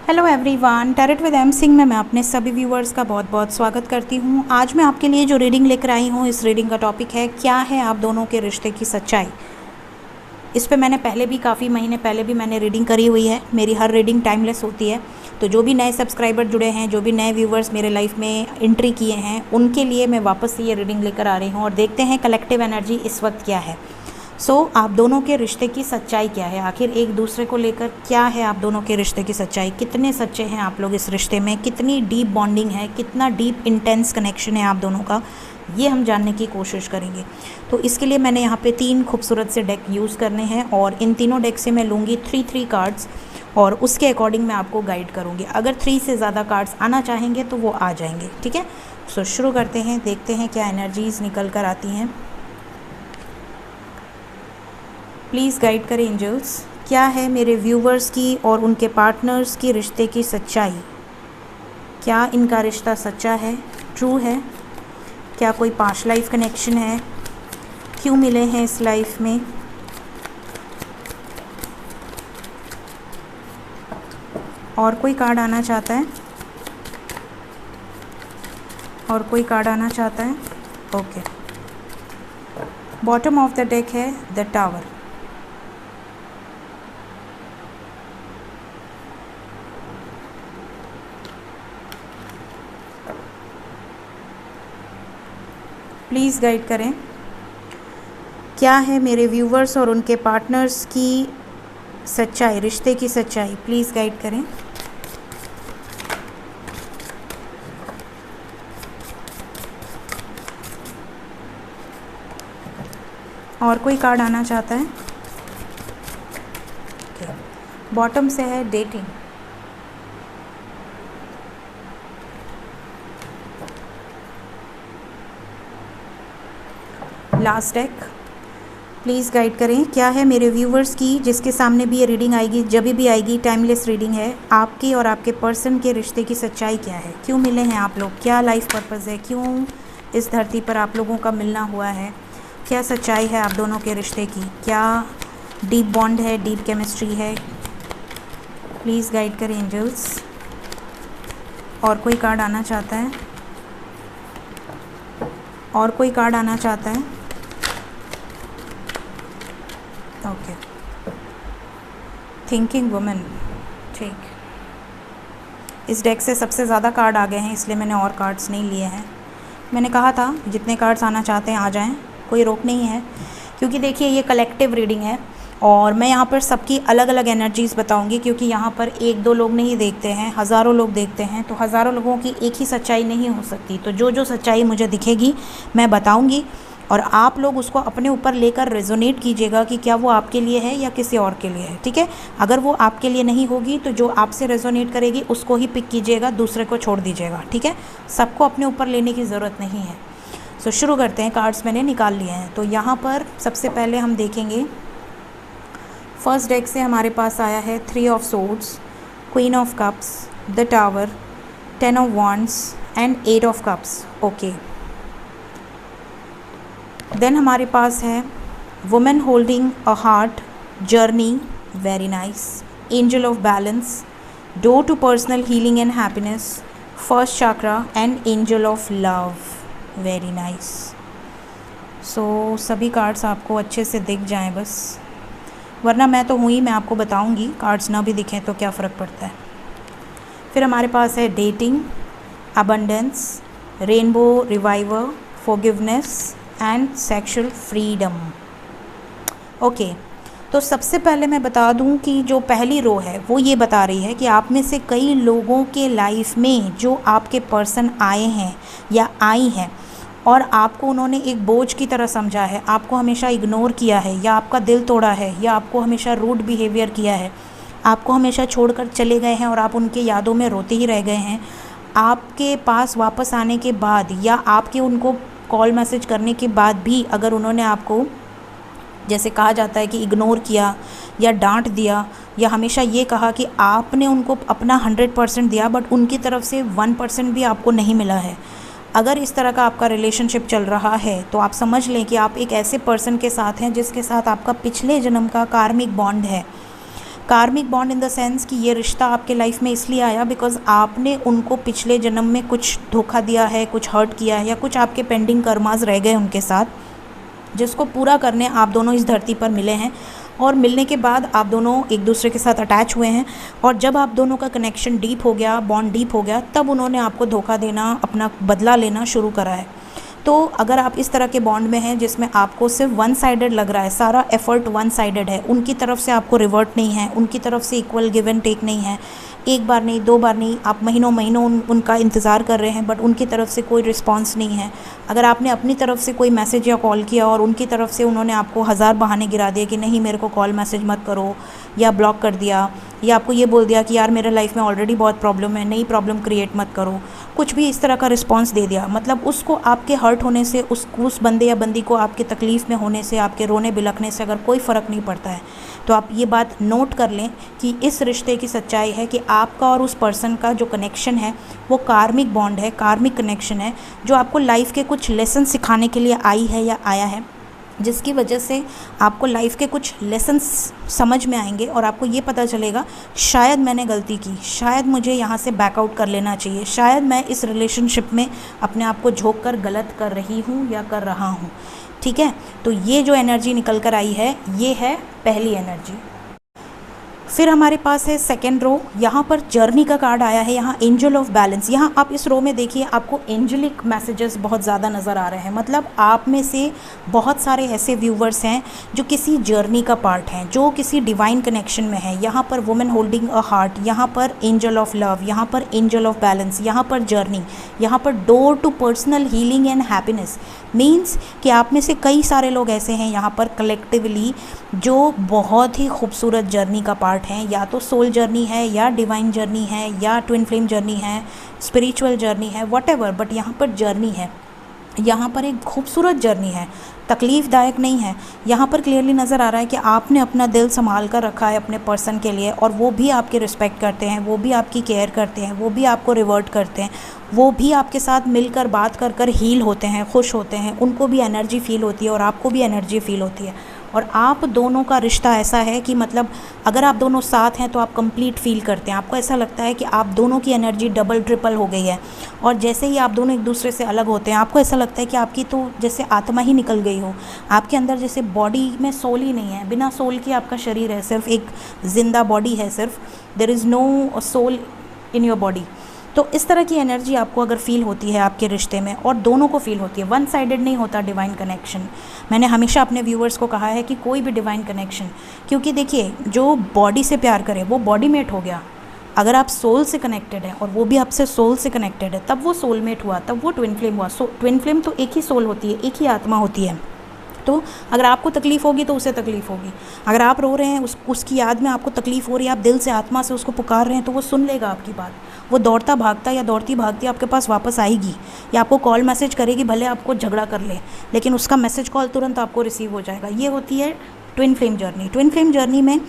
Hello everyone, tarot with M Singh में मैं अपने सभी व्यूअर्स का बहुत बहुत स्वागत करती हूँ। आज मैं आपके लिए जो रीडिंग लेकर आई हूँ, इस रीडिंग का टॉपिक है क्या है आप दोनों के रिश्ते की सच्चाई। इस पे मैंने पहले भी काफ़ी महीने पहले भी मैंने रीडिंग करी हुई है। मेरी हर रीडिंग टाइमलेस होती है, तो जो भी नए सब्सक्राइबर जुड़े हैं, जो भी नए व्यूवर्स मेरे लाइफ में एंट्री किए हैं, उनके लिए मैं वापस से ये रीडिंग लेकर आ रही हूँ और देखते हैं कलेक्टिव एनर्जी इस वक्त क्या है। आप दोनों के रिश्ते की सच्चाई क्या है, आखिर एक दूसरे को लेकर क्या है आप दोनों के रिश्ते की सच्चाई, कितने सच्चे हैं आप लोग इस रिश्ते में, कितनी डीप बॉन्डिंग है, कितना डीप इंटेंस कनेक्शन है आप दोनों का, ये हम जानने की कोशिश करेंगे। तो इसके लिए मैंने यहाँ पे 3 खूबसूरत से डेक यूज़ करने हैं और इन तीनों डेक से मैं लूँगी 3 कार्ड्स और उसके अकॉर्डिंग मैं आपको गाइड करूँगी। अगर 3 से ज़्यादा कार्ड्स आना चाहेंगे तो वो आ जाएंगे, ठीक है। शुरू करते हैं, देखते हैं क्या एनर्जीज़ निकल कर आती हैं। प्लीज़ गाइड करें एंजल्स, क्या है मेरे व्यूवर्स की और उनके पार्टनर्स की रिश्ते की सच्चाई। क्या इनका रिश्ता सच्चा है, ट्रू है? क्या कोई पास्ट लाइफ कनेक्शन है? क्यों मिले हैं इस लाइफ में? और कोई कार्ड आना चाहता है? और कोई कार्ड आना चाहता है? Okay, bottom of the deck है द टावर। प्लीज़ गाइड करें, क्या है मेरे व्यूवर्स और उनके पार्टनर्स की सच्चाई, रिश्ते की सच्चाई। प्लीज़ गाइड करें। और कोई कार्ड आना चाहता है? बॉटम से है dating. Last deck, please guide करें, क्या है मेरे व्यूवर्स की, जिसके सामने भी ये रीडिंग आएगी, जब भी आएगी, टाइमलेस रीडिंग है, आपकी और आपके पर्सन के रिश्ते की सच्चाई क्या है। क्यों मिले हैं आप लोग, क्या लाइफ पर्पज़ है, क्यों इस धरती पर आप लोगों का मिलना हुआ है, क्या सच्चाई है आप दोनों के रिश्ते की, क्या डीप बॉन्ड है, डीप केमिस्ट्री है। प्लीज़ गाइड करें एंजल्स। और कोई कार्ड आना चाहता है? और कोई कार्ड आना चाहता है? ओके, थिंकिंग वुमेन, ठीक। इस डेक से सबसे ज़्यादा कार्ड आ गए हैं, इसलिए मैंने और कार्ड्स नहीं लिए हैं। मैंने कहा था जितने कार्ड्स आना चाहते हैं आ जाएं, कोई रोक नहीं है, क्योंकि देखिए ये कलेक्टिव रीडिंग है और मैं यहाँ पर सबकी अलग अलग एनर्जीज़ बताऊँगी, क्योंकि यहाँ पर 1-2 लोग नहीं देखते हैं, हज़ारों लोग देखते हैं, तो हज़ारों लोगों की एक ही सच्चाई नहीं हो सकती। तो जो जो सच्चाई मुझे दिखेगी मैं बताऊँगी और आप लोग उसको अपने ऊपर लेकर रेजोनेट कीजिएगा कि क्या वो आपके लिए है या किसी और के लिए है, ठीक है। अगर वो आपके लिए नहीं होगी तो जो आपसे रेजोनेट करेगी उसको ही पिक कीजिएगा, दूसरे को छोड़ दीजिएगा, ठीक है। सबको अपने ऊपर लेने की ज़रूरत नहीं है। शुरू करते हैं। कार्ड्स मैंने निकाल लिए हैं, तो यहाँ पर सबसे पहले हम देखेंगे, फर्स्ट डेक से हमारे पास आया है 3 of swords, queen of cups, the tower, 10 of wands and 8 of cups. Okay, then हमारे पास है women holding a heart, journey, very nice, angel of balance, door to personal healing and happiness, first chakra and angel of love, very nice. सभी cards आपको अच्छे से दिख जाएं बस, वरना मैं तो हूँ ही, मैं आपको बताऊँगी, कार्ड्स ना भी दिखें तो क्या फ़र्क पड़ता है। फिर हमारे पास है dating, abundance, rainbow reviver, forgiveness and sexual freedom. Okay, तो सबसे पहले मैं बता दूं कि जो पहली रो है वो ये बता रही है कि आप में से कई लोगों के लाइफ में जो आपके पर्सन आए हैं या आई हैं और आपको उन्होंने एक बोझ की तरह समझा है, आपको हमेशा इग्नोर किया है या आपका दिल तोड़ा है या आपको हमेशा रूड बिहेवियर किया है, आपको हमेशा छोड़कर चले गए हैं और आप उनके यादों में रोते ही रह गए हैं। आपके पास वापस आने के बाद या आपके उनको कॉल मैसेज करने के बाद भी अगर उन्होंने आपको, जैसे कहा जाता है कि इग्नोर किया या डांट दिया या हमेशा ये कहा कि आपने उनको अपना 100% दिया बट उनकी तरफ से 1% भी आपको नहीं मिला है, अगर इस तरह का आपका रिलेशनशिप चल रहा है तो आप समझ लें कि आप एक ऐसे पर्सन के साथ हैं जिसके साथ आपका पिछले जन्म का कार्मिक बॉन्ड है। कार्मिक बॉन्ड इन द सेंस कि ये रिश्ता आपके लाइफ में इसलिए आया बिकॉज आपने उनको पिछले जन्म में कुछ धोखा दिया है, कुछ हर्ट किया है, या कुछ आपके पेंडिंग कर्मास रह गए उनके साथ, जिसको पूरा करने आप दोनों इस धरती पर मिले हैं। और मिलने के बाद आप दोनों एक दूसरे के साथ अटैच हुए हैं, और जब आप दोनों का कनेक्शन डीप हो गया, बॉन्ड डीप हो गया, तब उन्होंने आपको धोखा देना, अपना बदला लेना शुरू करा है। तो अगर आप इस तरह के बॉन्ड में हैं जिसमें आपको सिर्फ वन साइडेड लग रहा है, सारा एफर्ट वन साइडेड है, उनकी तरफ से आपको रिवर्ट नहीं है, उनकी तरफ से इक्वल गिव एंड टेक नहीं है, एक बार नहीं, दो बार नहीं, आप महीनों महीनों उनका इंतज़ार कर रहे हैं बट उनकी तरफ से कोई रिस्पांस नहीं है। अगर आपने अपनी तरफ से कोई मैसेज या कॉल किया और उनकी तरफ से उन्होंने आपको हज़ार बहाने गिरा दिए कि नहीं मेरे को कॉल मैसेज मत करो, या ब्लॉक कर दिया, या आपको ये बोल दिया कि यार मेरे लाइफ में ऑलरेडी बहुत प्रॉब्लम है, नई प्रॉब्लम क्रिएट मत करो, कुछ भी इस तरह का रिस्पांस दे दिया, मतलब उसको आपके हर्ट होने से, उस बंदे या बंदी को आपके तकलीफ़ में होने से, आपके रोने बिलखने से अगर कोई फ़र्क नहीं पड़ता है, तो आप ये बात नोट कर लें कि इस रिश्ते की सच्चाई है कि आपका और उस पर्सन का जो कनेक्शन है वो कार्मिक बॉन्ड है, कार्मिक कनेक्शन है, जो आपको लाइफ के कुछ लेसन सिखाने के लिए आई है या आया है, जिसकी वजह से आपको लाइफ के कुछ लेसन्स समझ में आएंगे और आपको ये पता चलेगा शायद मैंने गलती की, शायद मुझे यहाँ से बैकआउट कर लेना चाहिए, शायद मैं इस रिलेशनशिप में अपने आप को झोंक कर गलत कर रही हूँ या कर रहा हूँ। ठीक है, तो ये जो एनर्जी निकल कर आई है ये है पहली एनर्जी। फिर हमारे पास है सेकेंड रो, यहाँ पर जर्नी का कार्ड आया है, यहाँ एंजल ऑफ बैलेंस। यहाँ आप इस रो में देखिए आपको एंजलिक मैसेजेस बहुत ज़्यादा नज़र आ रहे हैं, मतलब आप में से बहुत सारे ऐसे व्यूवर्स हैं जो किसी जर्नी का पार्ट हैं, जो किसी डिवाइन कनेक्शन में है। यहाँ पर वुमेन होल्डिंग अ हार्ट, यहाँ पर एंजल ऑफ लव, यहाँ पर एंजल ऑफ बैलेंस, यहाँ पर जर्नी, यहाँ पर door to personal healing and happiness. Means कि आप में से कई सारे लोग ऐसे हैं यहाँ पर कलेक्टिवली जो बहुत ही खूबसूरत जर्नी का पार्ट हैं, या तो सोल जर्नी है, या डिवाइन जर्नी है, या ट्विन फ्लेम जर्नी है, स्पिरिचुअल जर्नी है, व्हाटएवर, बट यहाँ पर जर्नी है, यहाँ पर एक खूबसूरत जर्नी है, तकलीफ़दायक नहीं है। यहाँ पर क्लियरली नज़र आ रहा है कि आपने अपना दिल संभाल कर रखा है अपने पर्सन के लिए, और वो भी आपकी रिस्पेक्ट करते हैं, वो भी आपकी केयर करते हैं, वो भी आपको रिवर्ट करते हैं, वो भी आपके साथ मिलकर बात कर कर हील होते हैं, खुश होते हैं, उनको भी एनर्जी फ़ील होती है और आपको भी एनर्जी फ़ील होती है। और आप दोनों का रिश्ता ऐसा है कि मतलब अगर आप दोनों साथ हैं तो आप कंप्लीट फील करते हैं, आपको ऐसा लगता है कि आप दोनों की एनर्जी डबल ट्रिपल हो गई है। और जैसे ही आप दोनों एक दूसरे से अलग होते हैं आपको ऐसा लगता है कि आपकी तो जैसे आत्मा ही निकल गई हो, आपके अंदर जैसे बॉडी में सोल ही नहीं है, बिना सोल के आपका शरीर है, सिर्फ एक जिंदा बॉडी है, सिर्फ there is no soul in your body. तो इस तरह की एनर्जी आपको अगर फील होती है आपके रिश्ते में, और दोनों को फील होती है, वन साइडेड नहीं होता डिवाइन कनेक्शन। मैंने हमेशा अपने व्यूअर्स को कहा है कि कोई भी डिवाइन कनेक्शन, क्योंकि देखिए जो बॉडी से प्यार करे वो बॉडी मेट हो गया, अगर आप सोल से कनेक्टेड हैं और वो भी आपसे सोल से कनेक्टेड है तब वो सोलमेट हुआ, तब वो ट्विन फ्लेम हुआ। ट्विन फ्लेम तो एक ही सोल होती है, एक ही आत्मा होती है। तो अगर आपको तकलीफ़ होगी तो उसे तकलीफ़ होगी, अगर आप रो रहे हैं उसकी याद में आपको तकलीफ़ हो रही है, आप दिल से आत्मा से उसको पुकार रहे हैं, तो वो सुन लेगा आपकी बात, वो दौड़ता भागता या दौड़ती भागती आपके पास वापस आएगी, या आपको कॉल मैसेज करेगी, भले आपको झगड़ा कर ले लेकिन उसका मैसेज कॉल तुरंत आपको रिसीव हो जाएगा। ये होती है twin flame journey. Twin flame journey में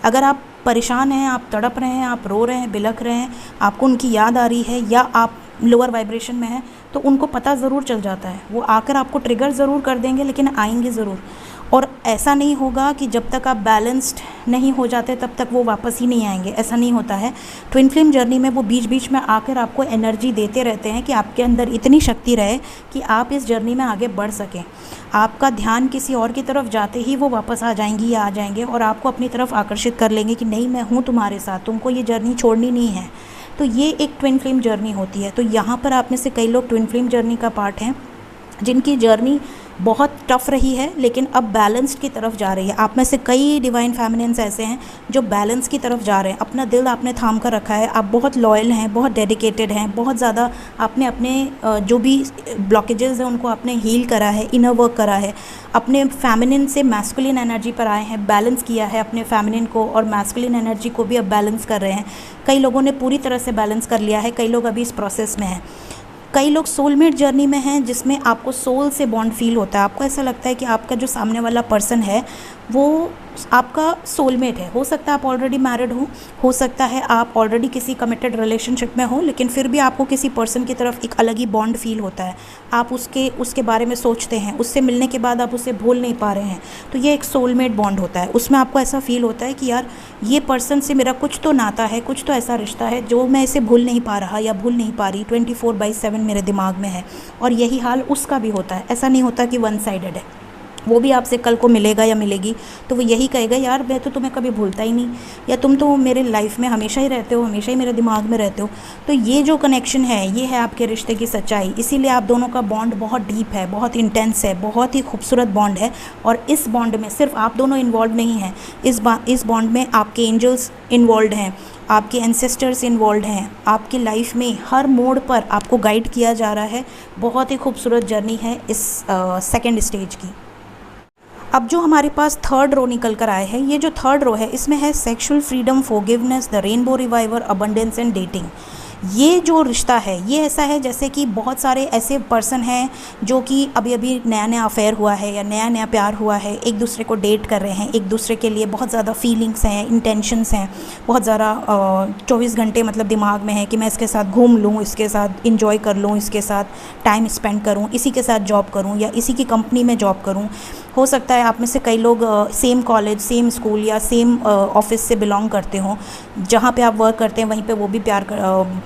अगर आप परेशान हैं, आप तड़प रहे हैं, आप रो रहे हैं, बिलख रहे हैं, आपको उनकी याद आ रही है, या आप लोअर वाइब्रेशन में हैं, तो उनको पता ज़रूर चल जाता है, वो आकर आपको ट्रिगर ज़रूर कर देंगे लेकिन आएंगे ज़रूर। और ऐसा नहीं होगा कि जब तक आप बैलेंस्ड नहीं हो जाते तब तक वो वापस ही नहीं आएंगे, ऐसा नहीं होता है। ट्विन फ्लेम जर्नी में वो बीच बीच में आकर आपको एनर्जी देते रहते हैं कि आपके अंदर इतनी शक्ति रहे कि आप इस जर्नी में आगे बढ़ सकें। आपका ध्यान किसी और की तरफ जाते ही वो वापस आ जाएंगी या आ जाएंगे और आपको अपनी तरफ आकर्षित कर लेंगे कि नहीं मैं हूँ तुम्हारे साथ, तुमको ये जर्नी छोड़नी नहीं है। तो ये एक ट्विन फ्लेम जर्नी होती है। तो यहाँ पर आप में से कई लोग ट्विन फ्लेम जर्नी का पार्ट हैं जिनकी जर्नी बहुत टफ़ रही है लेकिन अब बैलेंस की तरफ जा रही है। आप में से कई डिवाइन फेमिनिन्स ऐसे हैं जो बैलेंस की तरफ जा रहे हैं। अपना दिल आपने थाम कर रखा है, आप बहुत लॉयल हैं, बहुत डेडिकेटेड हैं, बहुत ज़्यादा आपने अपने जो भी ब्लॉकेजेस हैं उनको आपने हील करा है, इनर वर्क करा है, अपने फेमिनिन से मैस्कुलिन एनर्जी पर आए हैं, बैलेंस किया है अपने फेमिनिन को और मैस्कुलिन एनर्जी को भी अब बैलेंस कर रहे हैं। कई लोगों ने पूरी तरह से बैलेंस कर लिया है, कई लोग अभी इस प्रोसेस में हैं। कई लोग सोलमेट जर्नी में हैं जिसमें आपको सोल से बॉन्ड फील होता है। आपको ऐसा लगता है कि आपका जो सामने वाला पर्सन है वो आपका सोलमेट है। हो सकता है आप ऑलरेडी मैरिड हो सकता है आप ऑलरेडी किसी कमिटेड रिलेशनशिप में हो, लेकिन फिर भी आपको किसी पर्सन की तरफ एक अलग ही बॉन्ड फील होता है। आप उसके बारे में सोचते हैं, उससे मिलने के बाद आप उसे भूल नहीं पा रहे हैं, तो ये एक सोलमेट बॉन्ड होता है। उसमें आपको ऐसा फील होता है कि यार ये पर्सन से मेरा कुछ तो नाता है, कुछ तो ऐसा रिश्ता है जो मैं इसे भूल नहीं पा रहा या भूल नहीं पा रही, 24/7 मेरे दिमाग में है। और यही हाल उसका भी होता है। ऐसा नहीं होता कि वन साइडेड है। वो भी आपसे कल को मिलेगा या मिलेगी तो वो यही कहेगा, यार मैं तो तुम्हें कभी भूलता ही नहीं, या तुम तो मेरे लाइफ में हमेशा ही रहते हो, हमेशा ही मेरे दिमाग में रहते हो। तो ये जो कनेक्शन है ये है आपके रिश्ते की सच्चाई। इसीलिए आप दोनों का बॉन्ड बहुत डीप है, बहुत इंटेंस है, बहुत ही खूबसूरत बॉन्ड है। और इस बॉन्ड में सिर्फ आप दोनों इन्वॉल्व नहीं हैं, इस बॉन्ड में आपके एंजल्स इन्वॉल्व हैं, आपके एंसेस्टर्स इन्वॉल्व हैं। आपकी लाइफ में हर मोड़ पर आपको गाइड किया जा रहा है। बहुत ही खूबसूरत जर्नी है इस सेकेंड स्टेज की। अब जो हमारे पास थर्ड रो निकल कर आए हैं, ये जो थर्ड रो है इसमें है sexual freedom, forgiveness, the rainbow reviver, abundance and dating. ये जो रिश्ता है ये ऐसा है जैसे कि बहुत सारे ऐसे पर्सन हैं जो कि अभी अभी नया नया अफेयर हुआ है या नया नया प्यार हुआ है, एक दूसरे को डेट कर रहे हैं, एक दूसरे के लिए बहुत ज़्यादा फीलिंग्स हैं, इंटेंशंस हैं, बहुत ज़्यादा 24 घंटे मतलब दिमाग में है कि मैं इसके साथ घूम लूँ, इसके साथ इंजॉय कर लूँ, इसके साथ टाइम स्पेंड करूँ, इसी के साथ जॉब करूँ या इसी की कंपनी में जॉब करूँ। हो सकता है आप में से कई लोग सेम कॉलेज, सेम स्कूल या सेम ऑफिस से बिलोंग करते हों। जहाँ पे आप वर्क करते हैं वहीं पे वो भी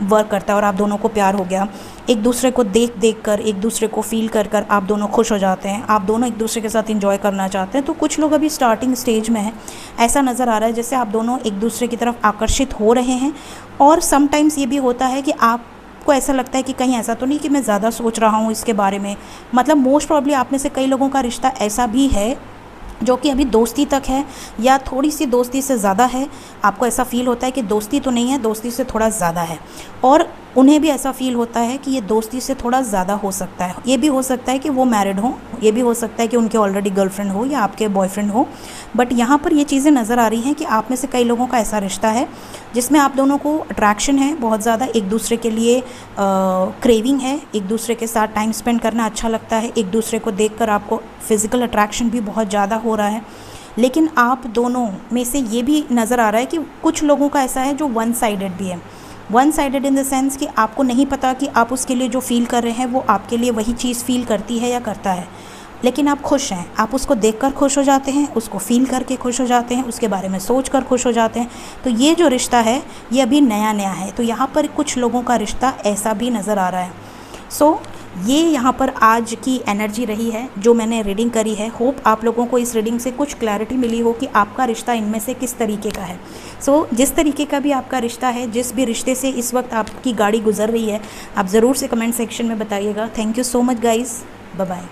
वर्क करता है और आप दोनों को प्यार हो गया। एक दूसरे को देख कर, एक दूसरे को फील कर आप दोनों खुश हो जाते हैं, आप दोनों एक दूसरे के साथ एंजॉय करना चाहते हैं। तो कुछ लोग अभी स्टार्टिंग स्टेज में हैं, ऐसा नज़र आ रहा है जैसे आप दोनों एक दूसरे की तरफ आकर्षित हो रहे हैं। और समटाइम्स ये भी होता है कि आपको ऐसा लगता है कि कहीं ऐसा तो नहीं कि मैं ज़्यादा सोच रहा हूँ इसके बारे में। मतलब मोस्ट प्रॉब्ली आप में से कई लोगों का रिश्ता ऐसा भी है जो कि अभी दोस्ती तक है या थोड़ी सी दोस्ती से ज़्यादा है। आपको ऐसा फ़ील होता है कि दोस्ती तो नहीं है, दोस्ती से थोड़ा ज़्यादा है। और उन्हें भी ऐसा फ़ील होता है कि ये दोस्ती से थोड़ा ज़्यादा हो सकता है। ये भी हो सकता है कि वो मैरिड हो, ये भी हो सकता है कि उनके ऑलरेडी गर्लफ्रेंड हो या आपके बॉयफ्रेंड हो। बट यहाँ पर ये चीज़ें नज़र आ रही हैं कि आप में से कई लोगों का ऐसा रिश्ता है जिसमें आप दोनों को अट्रैक्शन है बहुत ज़्यादा, एक दूसरे के लिए क्रेविंग है, एक दूसरे के साथ टाइम स्पेंड करना अच्छा लगता है, एक दूसरे को देखकर आपको फिज़िकल अट्रैक्शन भी बहुत ज़्यादा हो रहा है। लेकिन आप दोनों में से ये भी नज़र आ रहा है कि कुछ लोगों का ऐसा है जो वन साइडेड भी है। One sided in the sense कि आपको नहीं पता कि आप उसके लिए जो फ़ील कर रहे हैं वो आपके लिए वही चीज़ फ़ील करती है या करता है, लेकिन आप खुश हैं। आप उसको देखकर खुश हो जाते हैं, उसको फ़ील करके खुश हो जाते हैं, उसके बारे में सोच कर खुश हो जाते हैं। तो ये जो रिश्ता है ये अभी नया नया है। तो यहाँ पर कुछ लोगों का रिश्ता ऐसा भी नज़र आ रहा है। सो ये यहाँ पर आज की एनर्जी रही है जो मैंने रीडिंग करी है। होप आप लोगों को इस रीडिंग से कुछ क्लैरिटी मिली हो कि आपका रिश्ता इनमें से किस तरीके का है। सो जिस तरीके का भी आपका रिश्ता है, जिस भी रिश्ते से इस वक्त आपकी गाड़ी गुजर रही है, आप ज़रूर से कमेंट सेक्शन में बताइएगा। Thank you so much guys, bye bye.